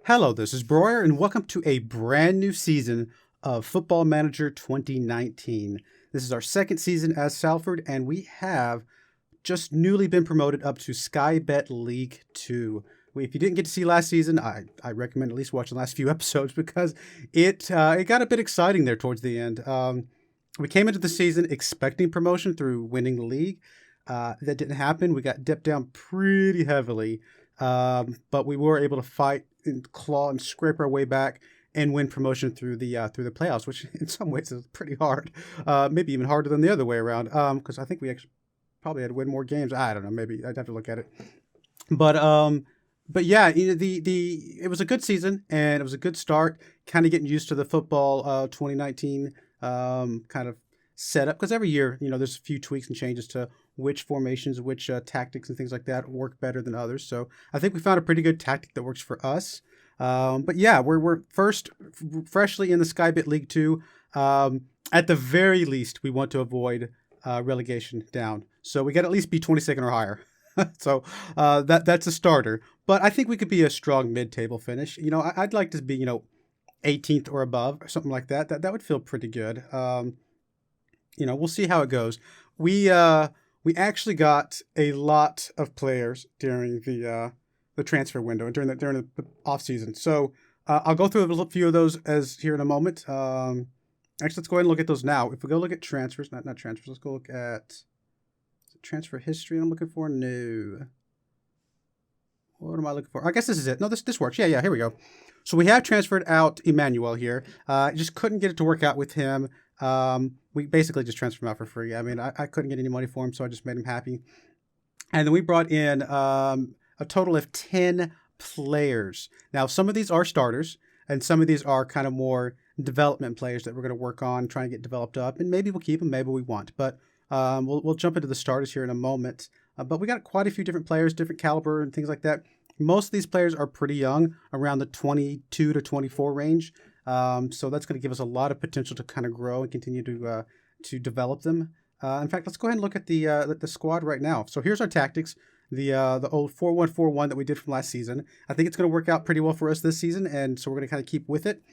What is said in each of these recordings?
Hello, this is Broyar, and welcome to a brand new season of Football Manager 2019. This is our second season as Salford, and we have just newly been promoted up to Sky Bet League 2. If you didn't get to see last season, I recommend at least watching the last few episodes because it got a bit exciting there towards the end. We came into the season expecting promotion through winning the league. That didn't happen. We got dipped down pretty heavily, but we were able to fight and claw and scrape our way back and win promotion through the playoffs, which in some ways is pretty hard. Maybe even harder than the other way around. Because I think we actually probably had to win more games. I don't know. Maybe I'd have to look at it. But yeah, the it was a good season and it was a good start. Kind of getting used to the football 2019 kind of setup because every year there's a few tweaks and changes to which formations, which tactics and things like that work better than others. So I think we found a pretty good tactic that works for us. But yeah, we're freshly in the Skybit League 2. At the very least, we want to avoid relegation down. So we got to at least be 22nd or higher. So that's a starter. But I think we could be a strong mid-table finish. I'd like to be 18th or above or something like that. That would feel pretty good. We'll see how it goes. We actually got a lot of players during the transfer window and during the off season. So I'll go through a few of those as here in a moment. Actually, let's go ahead and look at those now. If we go look at transfers, not transfers, let's go look at transfer history. I'm looking for no. What am I looking for? I guess this is it. No, this works. Yeah. Here we go. So we have transferred out Emmanuel here. Just couldn't get it to work out with him. We basically just transferred him out for free. I mean, I couldn't get any money for him, so I just made him happy. And then we brought in a total of 10 players. Now, some of these are starters, and some of these are kind of more development players that we're going to work on, trying to get developed up. And maybe we'll keep them, maybe we won't. But we'll jump into the starters here in a moment. But we got quite a few different players, different caliber and things like that. Most of these players are pretty young, around the 22 to 24 range. So that's going to give us a lot of potential to kind of grow and continue to develop them. In fact, let's go ahead and look at the squad right now. So here's our tactics, the old 4-1-4-1 that we did from last season. I think it's going to work out pretty well for us this season, and so we're going to kind of keep with it.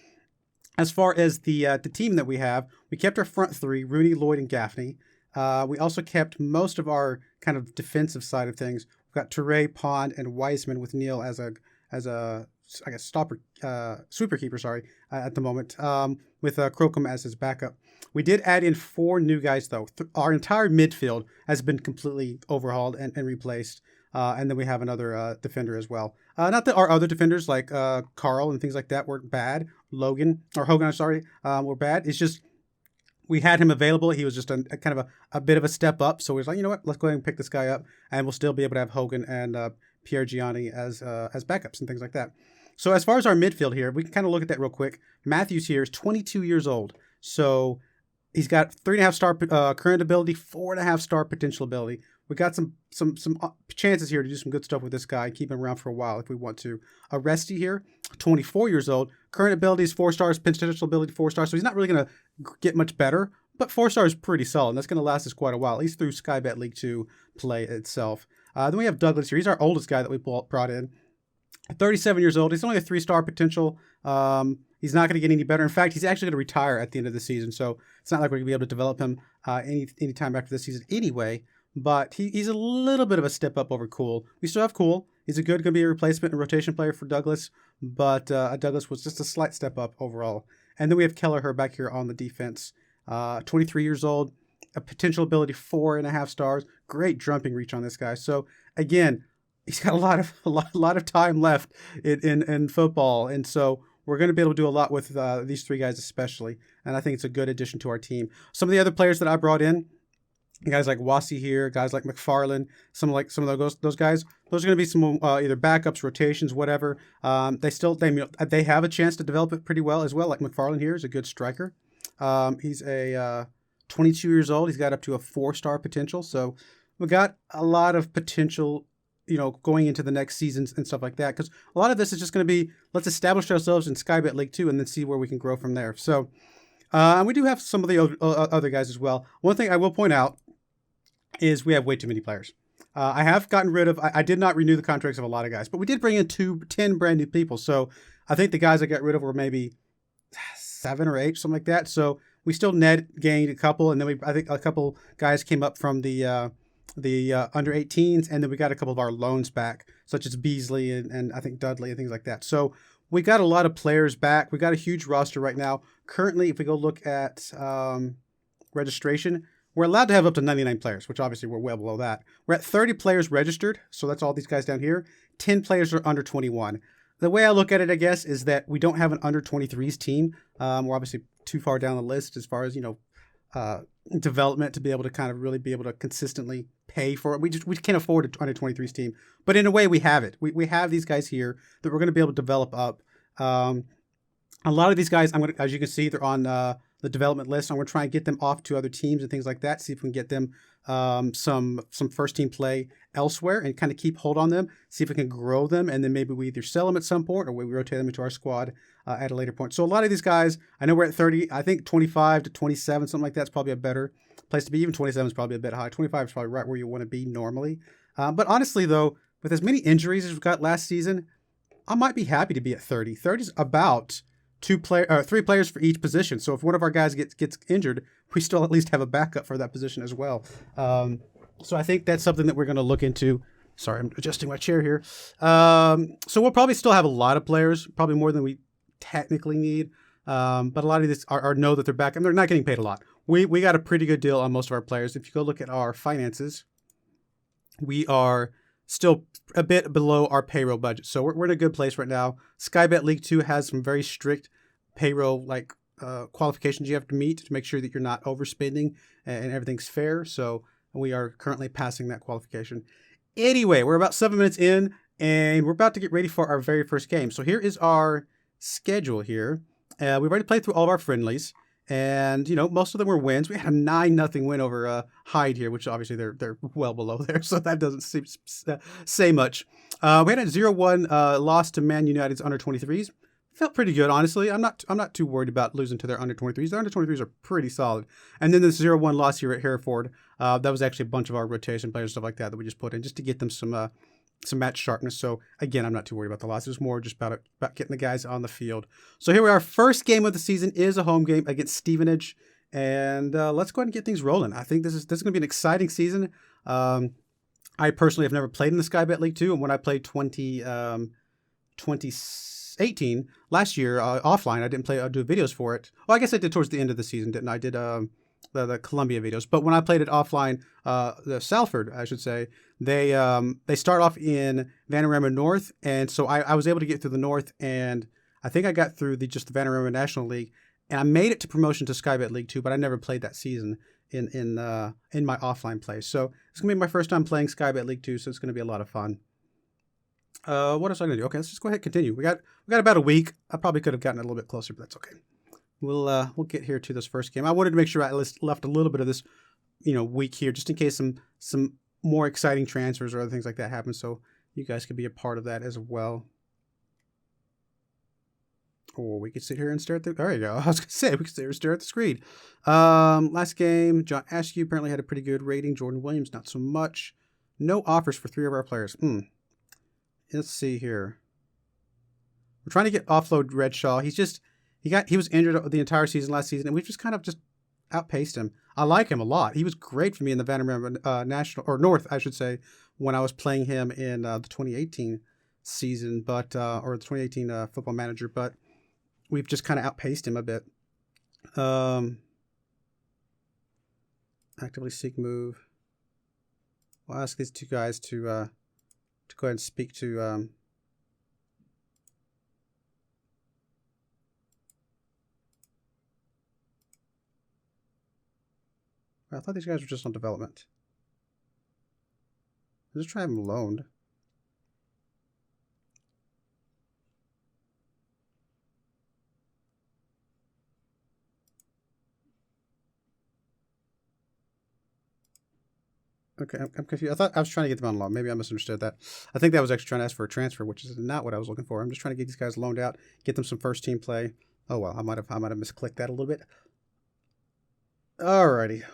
As far as the team that we have, we kept our front three, Rooney, Lloyd, and Gaffney. We also kept most of our kind of defensive side of things. We've got Toure, Pond, and Wiseman with Neil as a I guess sweeper keeper, at the moment, with Crocombe as his backup. We did add in 4 new guys, though. Our entire midfield has been completely overhauled and replaced. And then we have another defender as well. Not that our other defenders, like Carl and things like that, were bad. Hogan, were bad. It's just we had him available. He was just a kind of a bit of a step up. So we was like, you know what, let's go ahead and pick this guy up. And we'll still be able to have Hogan and Pierre Gianni as backups and things like that. So as far as our midfield here, we can kind of look at that real quick. Matthews here is 22 years old. So he's got 3.5 star current ability, 4.5 star potential ability. We got some chances here to do some good stuff with this guy, keep him around for a while if we want to. Rusty here, 24 years old. Current ability is 4 stars, potential ability 4 stars. So he's not really going to get much better, but 4 stars is pretty solid. And that's going to last us quite a while, at least through Skybet League 2 play itself. Then we have Douglas here. He's our oldest guy that we brought in. 37 years old. He's only a 3-star potential. He's not going to get any better. In fact, he's actually going to retire at the end of the season. So it's not like we're going to be able to develop him any time after this season anyway. But he's a little bit of a step up over Cool. We still have Cool. He's going to be a replacement and rotation player for Douglas. But Douglas was just a slight step up overall. And then we have Kelleher back here on the defense. 23 years old. A potential ability 4.5 stars. Great jumping reach on this guy. So again, he's got a lot of time left in football, and so we're going to be able to do a lot with these 3 guys especially. And I think it's a good addition to our team. Some of the other players that I brought in, guys like Wasi here, guys like McFarland, some of those guys. Those are going to be some either backups, rotations, whatever. They have a chance to develop it pretty well as well. Like McFarland here is a good striker. He's a 22 years old. He's got up to a 4-star potential. So we've got a lot of potential, going into the next seasons and stuff like that. Because a lot of this is just going to be, let's establish ourselves in Skybet League 2 and then see where we can grow from there. So we do have some of the other guys as well. One thing I will point out is we have way too many players. I have gotten rid of. I did not renew the contracts of a lot of guys, but we did bring in 10 brand new people. So I think the guys I got rid of were maybe 7 or 8, something like that. So we still net gained a couple, and then I think a couple guys came up from the under 18s, and then we got a couple of our loans back, such as Beasley and I think Dudley and things like that. So we got a lot of players back. We got a huge roster right now. Currently, if we go look at registration, we're allowed to have up to 99 players, which obviously we're well below that. We're at 30 players registered, so that's all these guys down here. 10 players are under 21. The way I look at it, I guess, is that we don't have an under 23s team. We're obviously too far down the list as far as, development to be able to kind of really be able to consistently pay for it. We can't afford an under 23s team, but in a way we have it. We have these guys here that we're going to be able to develop up. A lot of these guys, as you can see, they're on the development list. I'm going to try and get them off to other teams and things like that. See if we can get them some first team play elsewhere and kind of keep hold on them. See if we can grow them, and then maybe we either sell them at some point or we rotate them into our squad at a later point. So a lot of these guys, I know we're at 30. I think 25 to 27, something like that's probably a better place to be. Even 27 is probably a bit high. 25 is probably right where you want to be normally. But honestly, though, with as many injuries as we got last season, I might be happy to be at 30. 30 is about 3 players for each position. So if one of our guys gets injured, we still at least have a backup for that position as well. So I think that's something that we're going to look into. Sorry, I'm adjusting my chair here. So we'll probably still have a lot of players, probably more than we technically need. But a lot of these are know that they're back, and they're not getting paid a lot. We got a pretty good deal on most of our players. If you go look at our finances, we are still a bit below our payroll budget. So we're in a good place right now. Skybet League 2 has some very strict payroll qualifications you have to meet to make sure that you're not overspending and everything's fair. So we are currently passing that qualification. Anyway, we're about 7 minutes in, and we're about to get ready for our very first game. So here is our schedule here. We've already played through all of our friendlies, and most of them were wins. We had a 9-0 win over Hyde here, which obviously they're well below there, so that doesn't say much. We had a 0-1 loss to Man United's under 23s. Felt pretty good, honestly. I'm not too worried about losing to their under 23s. Their under 23s are pretty solid. And then the 0-1 loss here at Hereford. That was actually a bunch of our rotation players, stuff like that we just put in just to get them some match sharpness. So again, I'm not too worried about the loss. It was more just about getting the guys on the field. So here we are. First game of the season is a home game against Stevenage, and let's go ahead and get things rolling. I think this is going to be an exciting season. I personally have never played in the Skybet League 2, and when I played 2018 last year offline, I didn't do videos for it. Well, I guess I did towards the end of the season, didn't I? I did the Columbia videos, but when I played it offline, the Salford, I should say, they start off in Vanarama North, and so I was able to get through the North, and I think I got through just the Vanarama National League, and I made it to promotion to Skybet League 2, but I never played that season in my offline play. So it's gonna be my first time playing Skybet League 2, so it's gonna be a lot of fun. What else am I gonna do? Okay, let's just go ahead and continue. We got about a week. I probably could have gotten a little bit closer, but that's okay. We'll get here to this first game. I wanted to make sure I left a little bit of this, week here, just in case some more exciting transfers or other things like that happen, so you guys could be a part of that as well. Or we could sit here and stare at the. There you go. I was gonna say we could sit here and stare at the screen. Last game, John Askew apparently had a pretty good rating. Jordan Williams, not so much. No offers for 3 of our players. Let's see here. We're trying to get offload Redshaw. He was injured the entire season last season, and we've just kind of just outpaced him. I like him a lot. He was great for me in the Vandermeer National or North, I should say, when I was playing him in the 2018 season, or the 2018 Football Manager. But we've just kind of outpaced him a bit. Actively seek move. We'll ask these 2 guys to go ahead and speak to. I thought these guys were just on development. I'll just try them loaned. Okay, I'm confused. I thought I was trying to get them on loan. Maybe I misunderstood that. I think that was actually trying to ask for a transfer, which is not what I was looking for. I'm just trying to get these guys loaned out, get them some first team play. Oh well, I might have misclicked that a little bit. Alrighty.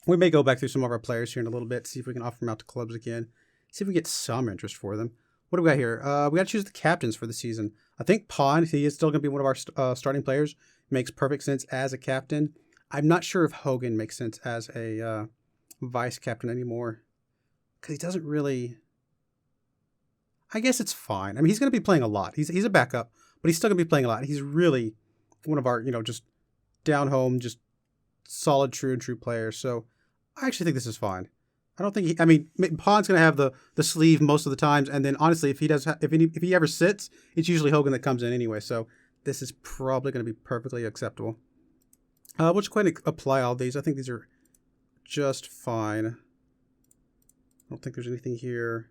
We may go back through some of our players here in a little bit, see if we can offer them out to clubs again, see if we get some interest for them. What do we got here? We got to choose the captains for the season. I think Pond, he is still going to be one of our starting players. Makes perfect sense as a captain. I'm not sure if Hogan makes sense as a vice captain anymore, because he doesn't really... I guess it's fine. I mean, he's going to be playing a lot. He's a backup, but he's still going to be playing a lot. He's really one of our, just down home, just solid, true players. So I actually think this is fine. I don't think Pond's going to have the sleeve most of the times, and then honestly, if he ever sits, it's usually Hogan that comes in anyway. So this is probably going to be perfectly acceptable. We'll just go ahead and apply all these. I think these are just fine. I don't think there's anything here.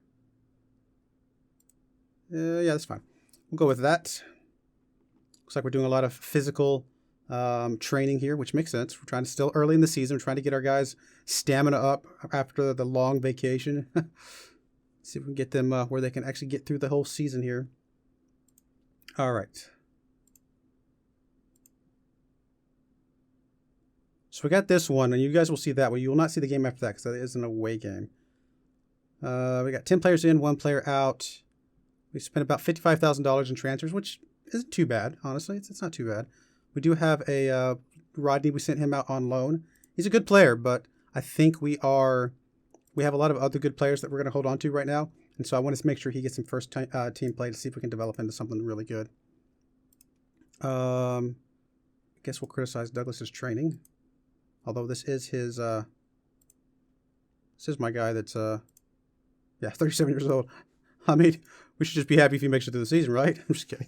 Yeah, that's fine. We'll go with that. Looks like we're doing a lot of physical training here, which makes sense. We're trying to still early in the season. We're trying to get our guys' stamina up after the long vacation. See if we can get them where they can actually get through the whole season here. All right. So we got this one, and you guys will see that one. You will not see the game after that because that is an away game. We got 10 players in, 1 player out. We spent about $55,000 in transfers, which isn't too bad, honestly. It's not too bad. We do have a Rodney. We sent him out on loan. He's a good player, but I think we have a lot of other good players that we're going to hold on to right now. And so I want to make sure he gets some first team play to see if we can develop into something really good. I guess we'll criticize Douglas's training. Although this is his, this is my guy that's, 37 years old. I mean, we should just be happy if he makes it through the season, right? I'm just kidding.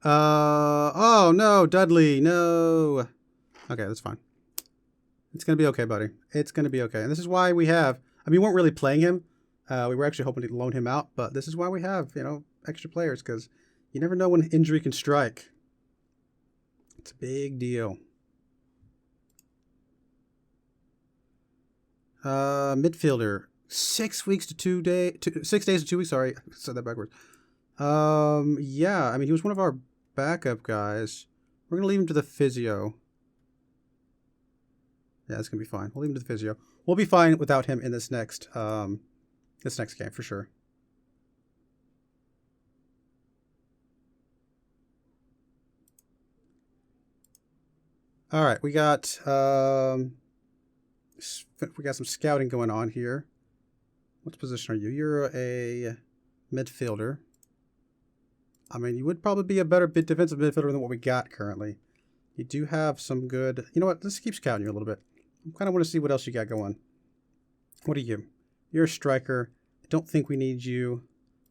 Oh, no, Dudley, no. Okay, that's fine. It's going to be okay, buddy. It's going to be okay. And this is why we have, we weren't really playing him. We were actually hoping to loan him out, but this is why we have, extra players, because you never know when injury can strike. It's a big deal. Midfielder. 6 weeks to 2 days, 6 days to 2 weeks. Sorry, I said that backwards. Yeah, he was one of our backup guys. We're gonna leave him to the physio. Yeah, it's gonna be fine. We'll leave him to the physio. We'll be fine without him in this next game for sure. All right, we got some scouting going on here. What position are you? You're a midfielder. You would probably be a better defensive midfielder than what we got currently. You do have some good... You know what? Let's keep scouting you a little bit. I kind of want to see what else you got going. What are you? You're a striker. I don't think we need you.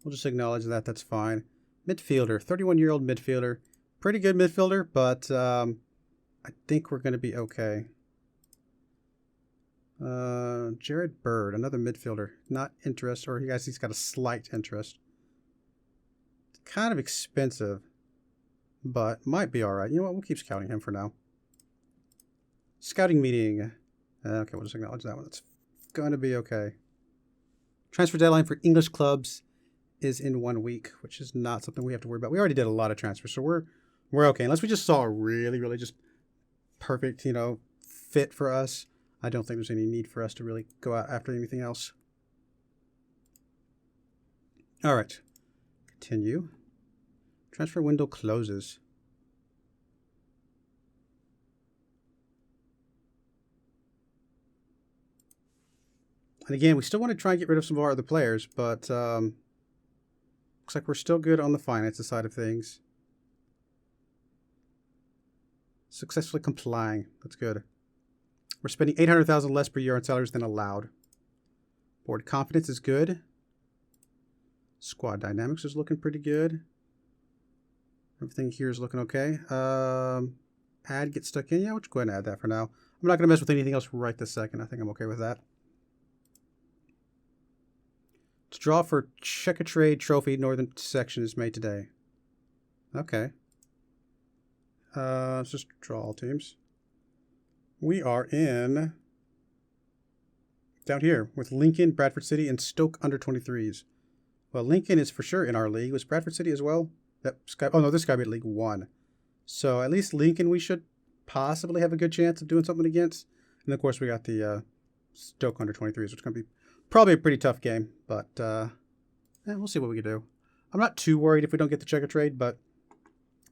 We'll just acknowledge that. That's fine. Midfielder. 31-year-old midfielder. Pretty good midfielder, but I think we're going to be okay. Jared Bird, another midfielder. Not interested, or he's got a slight interest. It's kind of expensive, but might be all right. You know what? We'll keep scouting him for now. Scouting meeting. Okay, we'll just acknowledge that one. That's going to be okay. Transfer deadline for English clubs is in 1 week, which is not something we have to worry about. We already did a lot of transfers, so we're okay. Unless we just saw a really, really just perfect, fit for us. I don't think there's any need for us to really go out after anything else. All right. Continue. Transfer window closes. And again, we still want to try and get rid of some of our other players, but looks like we're still good on the finances side of things. Successfully complying. That's good. We're spending $800,000 less per year on salaries than allowed. Board confidence is good. Squad dynamics is looking pretty good. Everything here is looking okay. Add get stuck in. Yeah, we'll just go ahead and add that for now. I'm not going to mess with anything else right this second. I think I'm okay with that. To draw for Check a Trade Trophy Northern Section is made today. Okay. Let's just draw all teams. We are in down here with Lincoln, Bradford City, and Stoke under 23s. Well, Lincoln is for sure in our league. Was Bradford City as well? Oh no, this guy be at League 1. So at least Lincoln we should possibly have a good chance of doing something against. And of course, we got the Stoke under 23s, which is going to be probably a pretty tough game. But we'll see what we can do. I'm not too worried if we don't get the checker trade, but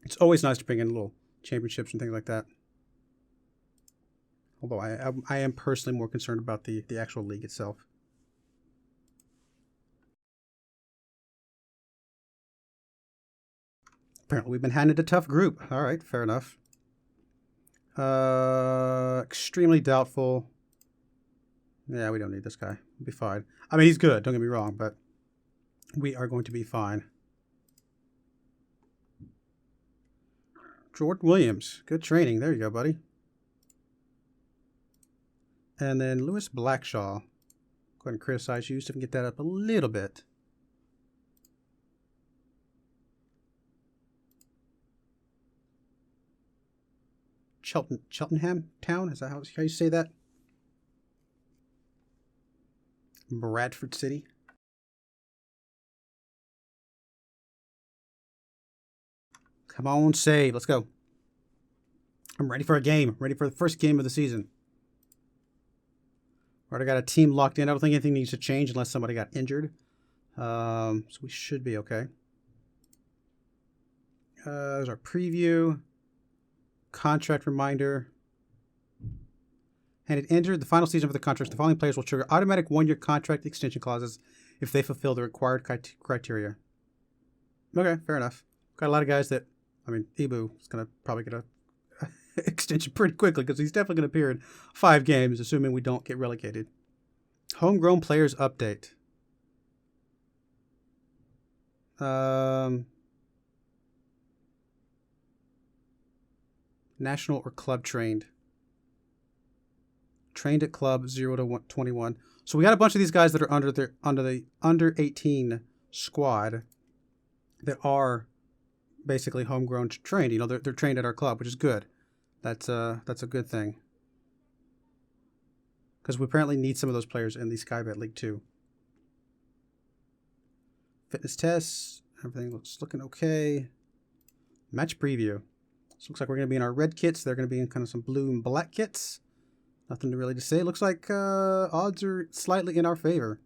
it's always nice to bring in little championships and things like that. Although I am personally more concerned about the actual league itself. Apparently, we've been handed a tough group. All right, fair enough. Extremely doubtful. Yeah, we don't need this guy. We'll be fine. I mean, he's good. Don't get me wrong, but we are going to be fine. Jordan Williams. Good training. There you go, buddy. And then Lewis Blackshaw. Go ahead and criticize you so we can get that up a little bit. Cheltenham Town? Is that how you say that? Bradford City. Come on, save. Let's go. I'm ready for a game. I'm ready for the first game of the season. Already got a team locked in. I don't think anything needs to change unless somebody got injured. So we should be okay. There's our preview. Contract reminder. And it entered the final season of the contracts. The following players will trigger automatic one-year contract extension clauses if they fulfill the required criteria. Okay, fair enough. Got a lot of guys that, I mean, Ibu is going to probably get a extension pretty quickly because he's definitely going to appear in 5 games, assuming we don't get relegated. Homegrown players update. National or club trained. Trained at club 0 to 21. So we got a bunch of these guys that are under the under 18 squad that are basically homegrown trained. You know, they're trained at our club, which is good. That's a good thing. Because we apparently need some of those players in the Skybet League too. Fitness tests. Everything looking okay. Match preview. So looks like we're going to be in our red kits. They're going to be in kind of some blue and black kits. Nothing really to say. Looks like odds are slightly in our favor.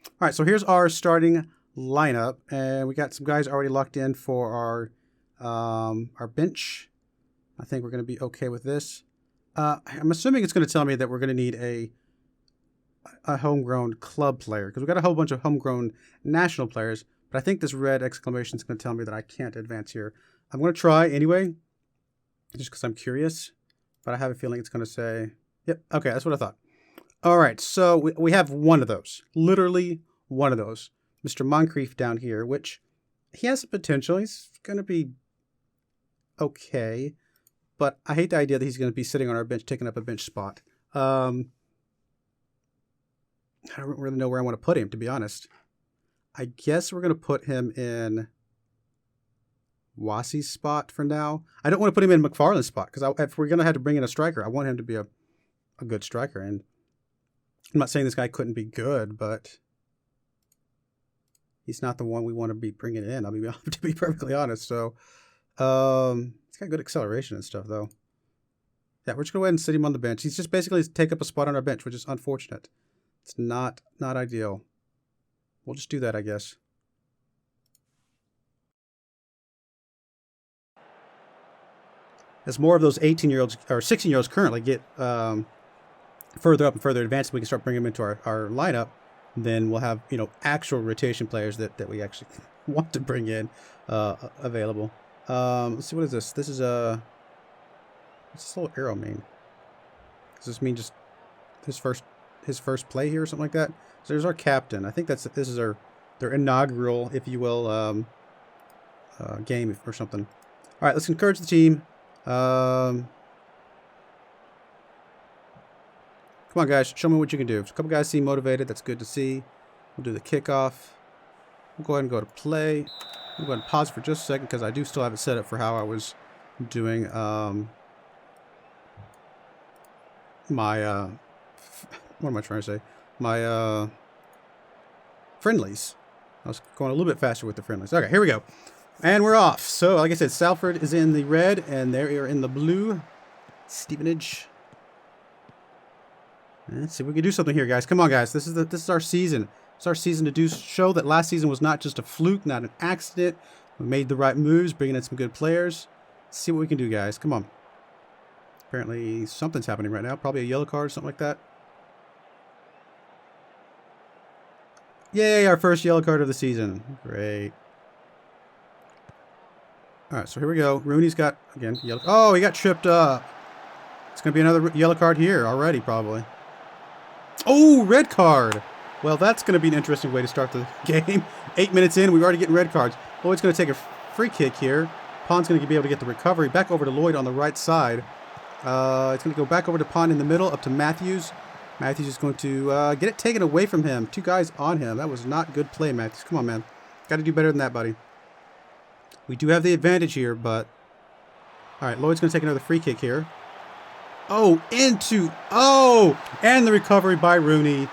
All right, so here's our starting lineup, and we got some guys already locked in for our bench. I think we're going to be okay with this. I'm assuming it's going to tell me that we're going to need a homegrown club player because we got a whole bunch of homegrown national players. But I think this red exclamation is going to tell me that I can't advance here. I'm going to try anyway, just because I'm curious. But I have a feeling it's going to say, yep, okay, that's what I thought. All right, so we have one of those, literally one of those. Mr. Moncrief down here, which he has the potential. He's going to be okay. But I hate the idea that he's going to be sitting on our bench, taking up a bench spot. I don't really know where I want to put him, to be honest. I guess we're going to put him in Wassie's spot for now. I don't want to put him in McFarland's spot because if we're going to have to bring in a striker, I want him to be a good striker. And I'm not saying this guy couldn't be good, but he's not the one we want to be bringing in. To be perfectly honest. So he's got good acceleration and stuff, though. Yeah, we're just going to go ahead and sit him on the bench. He's just basically take up a spot on our bench, which is unfortunate. It's not ideal. We'll just do that, I guess. As more of those 18-year-olds or 16-year-olds currently get further up and further advanced, we can start bringing them into our lineup. Then we'll have actual rotation players that we actually want to bring in available. Let's see, what is this? This is what's this little arrow mean? Does this mean just his first play here or something like that? So there's our captain. I think this is their inaugural, if you will, game or something. All right, let's encourage the team. Come on, guys. Show me what you can do. A couple guys seem motivated. That's good to see. We'll do the kickoff. We'll go ahead and go to play. We'll go ahead and pause for just a second because I do still have it set up for how I was doing my what am I trying to say? My friendlies. I was going a little bit faster with the friendlies. Okay, here we go. And we're off. So, like I said, Salford is in the red, and they are in the blue. Stevenage. Let's see if we can do something here, guys. Come on, guys. This is our season. It's our season to show that last season was not just a fluke, not an accident. We made the right moves, bringing in some good players. Let's see what we can do, guys. Come on. Apparently something's happening right now. Probably a yellow card or something like that. Yay, our first yellow card of the season. Great. Alright, so here we go. Rooney's got, again, yellow. Oh, he got tripped up. It's going to be another yellow card here already, probably. Oh, red card. Well, that's going to be an interesting way to start the game. 8 minutes in, we're already getting red cards. Lloyd's going to take a free kick here. Pond's going to be able to get the recovery. Back over to Lloyd on the right side. It's going to go back over to Pond in the middle, up to Matthews. Matthews is going to get it taken away from him. 2 guys on him. That was not good play, Matthews. Come on, man. Got to do better than that, buddy. We do have the advantage here, but... Alright, Lloyd's going to take another free kick here. Oh, into... Oh! And the recovery by Rooney.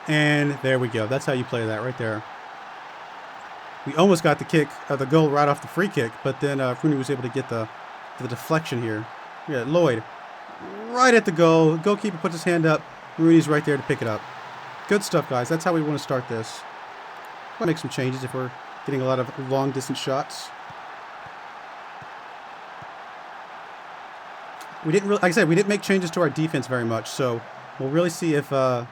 And there we go. That's how you play that right there. We almost got the goal right off the free kick, but then Rooney was able to get the deflection here. Yeah, Lloyd. Right at the goal. Goalkeeper puts his hand up. Rooney's right there to pick it up. Good stuff, guys. That's how we want to start this. We'll make some changes if we're getting a lot of long-distance shots. We didn't really, like I said, we didn't make changes to our defense very much, so we'll really see if our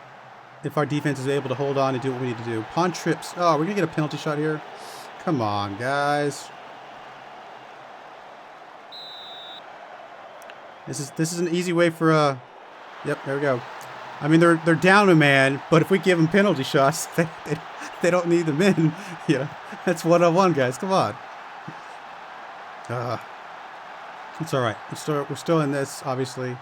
defense is able to hold on and do what we need to do. Pond trips. Oh, we're gonna get a penalty shot here. Come on, guys. This is an easy way for Yep, there we go. I mean, they're down a man, but if we give them penalty shots, they don't need them in. Yeah, that's 1-on-1, guys. Come on. It's all right. We're still in this, obviously.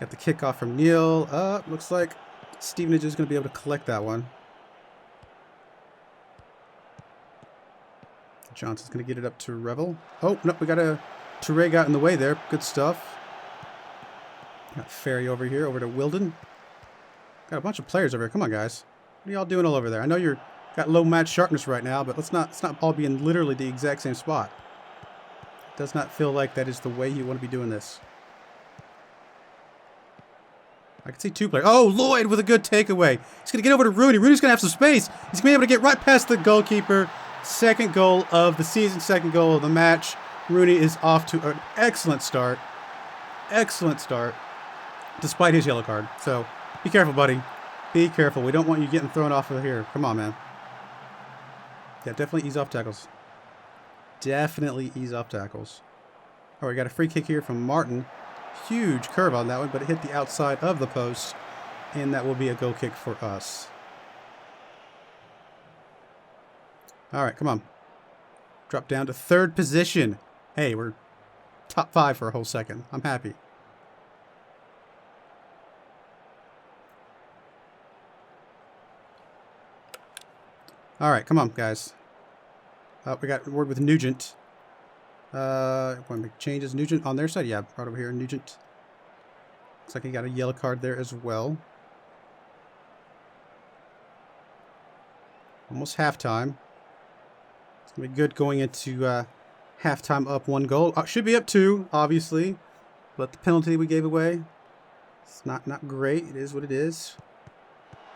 Got the kickoff from Neil. Looks like Stevenage is going to be able to collect that one. Johnson's going to get it up to Revel. Oh, no, we got a Touré got in the way there. Good stuff. Got Ferry over here, over to Wilden. Got a bunch of players over here. Come on, guys. What are y'all doing all over there? I know you're got low match sharpness right now, but let's not all be in literally the exact same spot. It does not feel like that is the way you want to be doing this. I can see 2 players. Oh, Lloyd with a good takeaway. He's going to get over to Rooney. Rooney's going to have some space. He's going to be able to get right past the goalkeeper. Second goal of the season, second goal of the match. Rooney is off to an excellent start. Excellent start. Despite his yellow card. So, be careful, buddy. Be careful. We don't want you getting thrown off of here. Come on, man. Yeah, definitely ease off tackles. Definitely ease off tackles. All right, we got a free kick here from Martin. Huge curve on that one, but it hit the outside of the post. And that will be a goal kick for us. All right, come on. Drop down to 3rd position. Hey, we're top 5 for a whole second. I'm happy. All right, come on, guys. We got a word with Nugent. Want to make changes. Nugent on their side? Yeah, right over here. Nugent. Looks like he got a yellow card there as well. Almost halftime. It's going to be good going into halftime up 1 goal. Should be up 2, obviously. But the penalty we gave away, it's not great. It is what it is.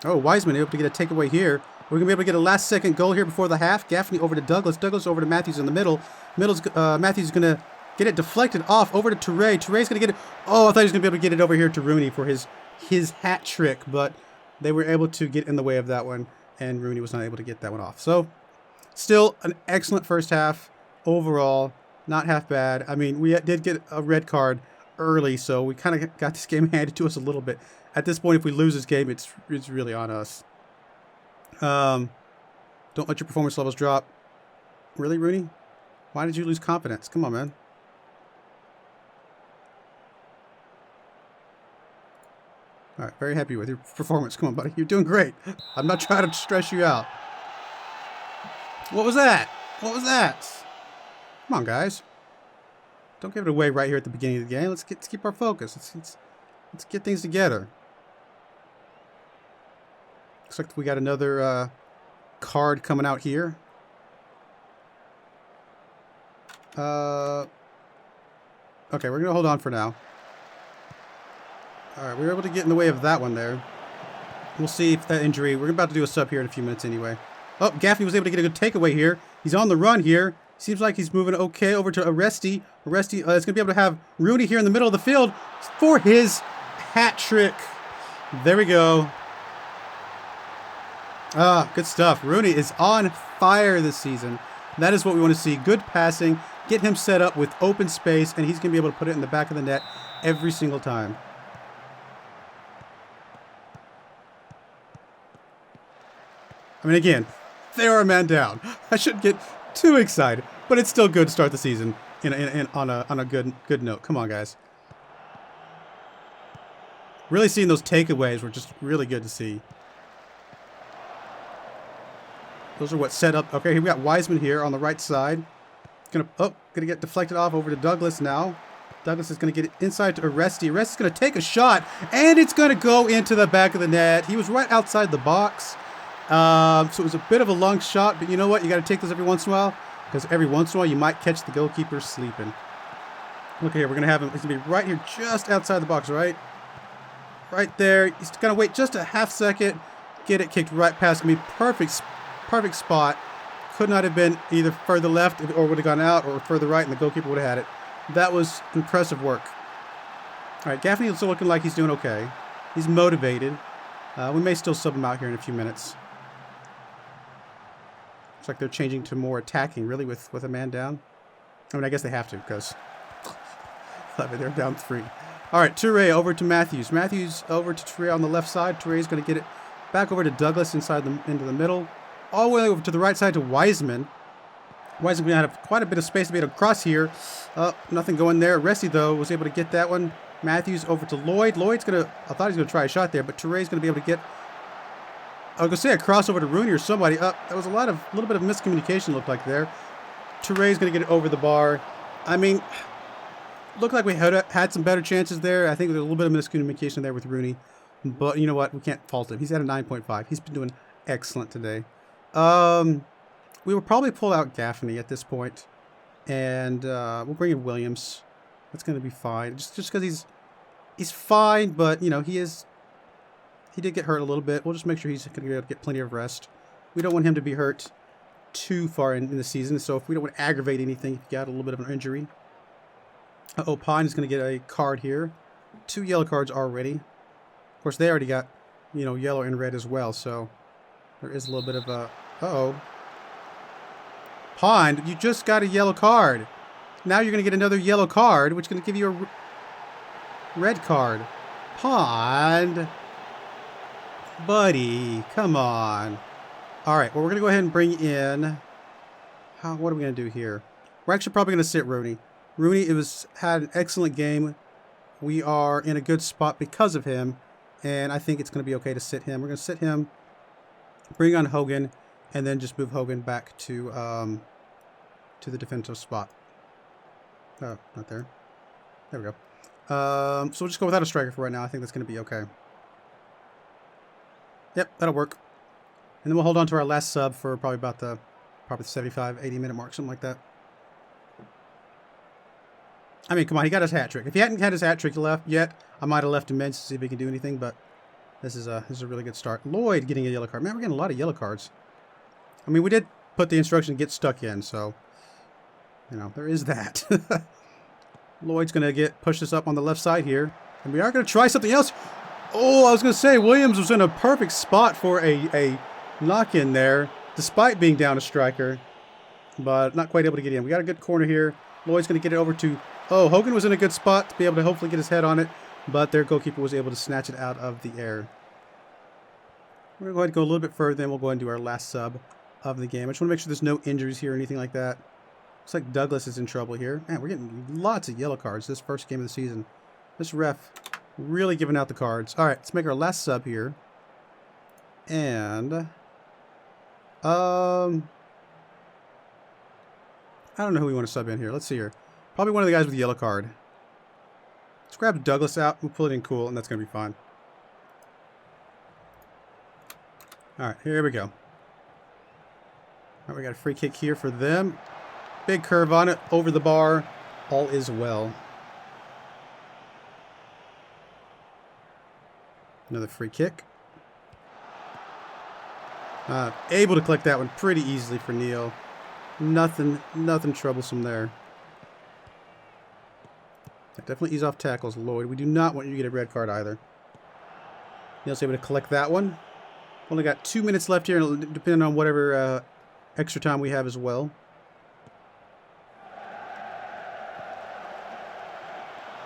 Oh, Wiseman able to get a takeaway here. We're going to be able to get a last-second goal here before the half. Gaffney over to Douglas. Douglas over to Matthews in the middle. Matthews is going to get it deflected off over to Touré. Touré's going to get it. Oh, I thought he was going to be able to get it over here to Rooney for his hat trick. But they were able to get in the way of that one. And Rooney was not able to get that one off. So, still an excellent first half overall. Not half bad. I mean, we did get a red card early. So, we kind of got this game handed to us a little bit. At this point, if we lose this game, it's really on us. Don't let your performance levels drop. Really, Rooney? Why did you lose confidence? Come on, man. All right, very happy with your performance. Come on, buddy. You're doing great. I'm not trying to stress you out. What was that? What was that? Come on, guys. Don't give it away right here at the beginning of the game. Let's keep our focus. Let's get things together. Looks like we got another card coming out here. Okay, we're going to hold on for now. All right, we were able to get in the way of that one there. We'll see if that injury... We're about to do a sub here in a few minutes anyway. Oh, Gaffney was able to get a good takeaway here. He's on the run here. Seems like he's moving okay over to Aresti. Aresti is going to be able to have Rooney here in the middle of the field for his hat trick. There we go. Ah, good stuff. Rooney is on fire this season. That is what we want to see. Good passing. Get him set up with open space, and he's going to be able to put it in the back of the net every single time. I mean, again, they are a man down. I shouldn't get too excited, but it's still good to start the season on a good note. Come on, guys. Really seeing those takeaways were just really good to see. Those are what set up. Okay, we got Wiseman here on the right side. Gonna get deflected off over to Douglas now. Douglas is gonna get it inside to Aresti. Aresti's gonna take a shot, and it's gonna go into the back of the net. He was right outside the box. So it was a bit of a long shot, but you know what? You got to take this every once in a while, because every once in a while you might catch the goalkeeper sleeping. Look here, we're going to have him. He's going to be right here just outside the box, right? Right there. He's going to wait just a half second, get it kicked right past me. Perfect spot. Could not have been either further left or would have gone out, or further right, and the goalkeeper would have had it. That was impressive work. All right, Gaffney is still looking like he's doing okay. He's motivated. We may still sub him out here in a few minutes. Looks like they're changing to more attacking, really, with a man down. I mean, I guess they have to, because they're down 3. All right, Toure over to Matthews. Matthews over to Toure on the left side. Toure's going to get it back over to Douglas into the middle. All the way over to the right side to Wiseman. Wiseman going to have quite a bit of space to be able to cross here. Nothing going there. Aresti, though, was able to get that one. Matthews over to Lloyd. Lloyd's going to... I thought he was going to try a shot there, but Toure's going to be able to get... I was going to say a crossover to Rooney or somebody. That was a little bit of miscommunication looked like there. Toure's going to get it over the bar. I mean, looked like we had some better chances there. I think there's a little bit of miscommunication there with Rooney. But you know what? We can't fault him. He's at a 9.5. He's been doing excellent today. We will probably pull out Gaffney at this point. And we'll bring in Williams. That's going to be fine. Just because he's fine, but, you know, he did get hurt a little bit. We'll just make sure he's going to be able to get plenty of rest. We don't want him to be hurt too far in the season, so if we don't want to aggravate anything, if he got a little bit of an injury. Pine is going to get a card here. 2 yellow cards already. Of course, they already got, you know, yellow and red as well, so there is a little bit of a... Uh-oh. Pine, you just got a yellow card. Now you're going to get another yellow card, which is going to give you a red card. Pond. Buddy, come on. All right, well, we're going to go ahead and bring in... What are we going to do here? We're actually probably going to sit Rooney. Rooney had an excellent game. We are in a good spot because of him, and I think it's going to be okay to sit him. We're going to sit him, bring on Hogan, and then just move Hogan back to the defensive spot. Oh, not there. There we go. So we'll just go without a striker for right now. I think that's going to be okay. Yep, that'll work. And then we'll hold on to our last sub for probably about the 75, 80 minute mark, something like that. I mean, come on, he got his hat trick. If he hadn't had his hat trick left yet, I might have left him in to see if he can do anything, but this is a really good start. Lloyd getting a yellow card. Man, we're getting a lot of yellow cards. I mean, we did put the instruction get stuck in, so, you know, there is that. Lloyd's going to push this up on the left side here, and we are going to try something else. Oh, I was going to say, Williams was in a perfect spot for a knock-in there, despite being down a striker, but not quite able to get in. We got a good corner here. Lloyd's going to get it over to... Oh, Hogan was in a good spot to be able to hopefully get his head on it, but their goalkeeper was able to snatch it out of the air. We're going to go ahead and go a little bit further, then we'll go ahead and do our last sub of the game. I just want to make sure there's no injuries here or anything like that. Looks like Douglas is in trouble here. Man, we're getting lots of yellow cards this first game of the season. This ref really giving out the cards. All right, let's make our last sub here. And... I don't know who we want to sub in here. Let's see here. Probably one of the guys with the yellow card. Let's grab Douglas out. We'll pull it in cool, and that's going to be fine. All right, here we go. All right, we got a free kick here for them. Big curve on it, over the bar. All is well. Another free kick. Able to collect that one pretty easily for Neil. Nothing troublesome there. Definitely ease off tackles, Lloyd. We do not want you to get a red card either. Neil's able to collect that one. Only got 2 minutes left here, depending on whatever extra time we have as well.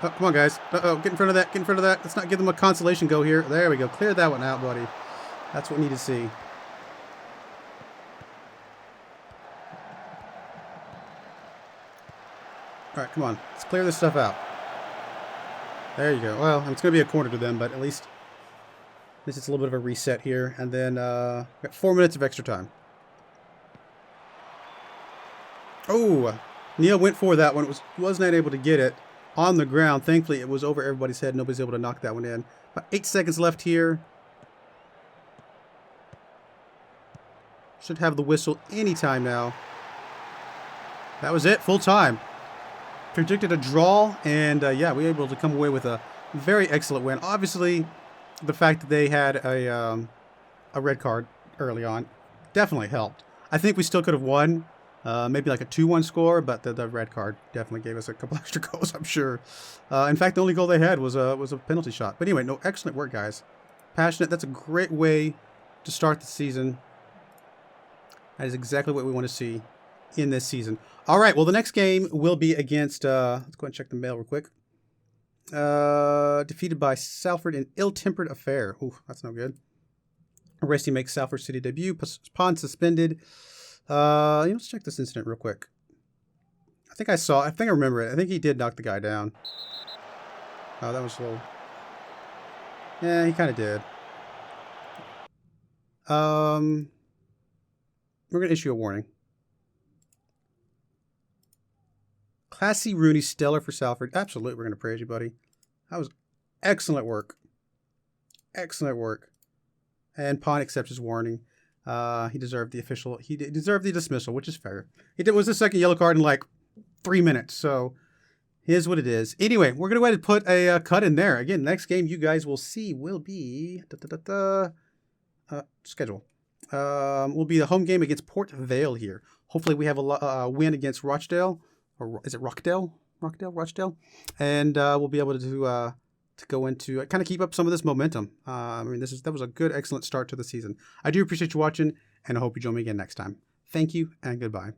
Oh, come on, guys. Uh-oh, get in front of that, get in front of that. Let's not give them a consolation go here. There we go. Clear that one out, buddy. That's what we need to see. All right, come on. Let's clear this stuff out. There you go. Well, it's going to be a corner to them, but at least this is a little bit of a reset here. And then got 4 minutes of extra time. Oh, Neil went for that one. Was not able to get it on the ground. Thankfully, it was over everybody's head. Nobody's able to knock that one in. About 8 seconds left here. Should have the whistle anytime now. That was it. Full time. Predicted a draw, and yeah, we were able to come away with a very excellent win. Obviously, the fact that they had a red card early on definitely helped. I think we still could have won, maybe like a 2-1 score, but the red card definitely gave us a couple extra goals, I'm sure. In fact, the only goal they had was a penalty shot. But anyway, no, excellent work, guys. Passionate. That's a great way to start the season. That is exactly what we want to see in this season. All right, well, the next game will be against, let's go ahead and check the mail real quick. Defeated by Salford in ill-tempered affair. Ooh, that's no good. Resty makes Salford City debut. Pawn suspended. Let's check this incident real quick. I think I remember it. I think he did knock the guy down. Oh, that was low. Yeah, he kind of did. We're going to issue a warning. Classy Rooney, stellar for Salford. Absolutely, we're going to praise you, buddy. That was excellent work. Excellent work. And Pawn accepts his warning. He deserved the dismissal, which is fair. It was the second yellow card in like 3 minutes, so here's what it is. Anyway, we're going to go ahead and put a cut in there. Again, next game you guys will see will be schedule. Will be the home game against Port Vale here. Hopefully we have a win against Rochdale. Or is it Rockdale? Rochdale? And we'll be able to go into kind of keep up some of this momentum. I mean, that was a good, excellent start to the season. I do appreciate you watching, and I hope you join me again next time. Thank you, and goodbye.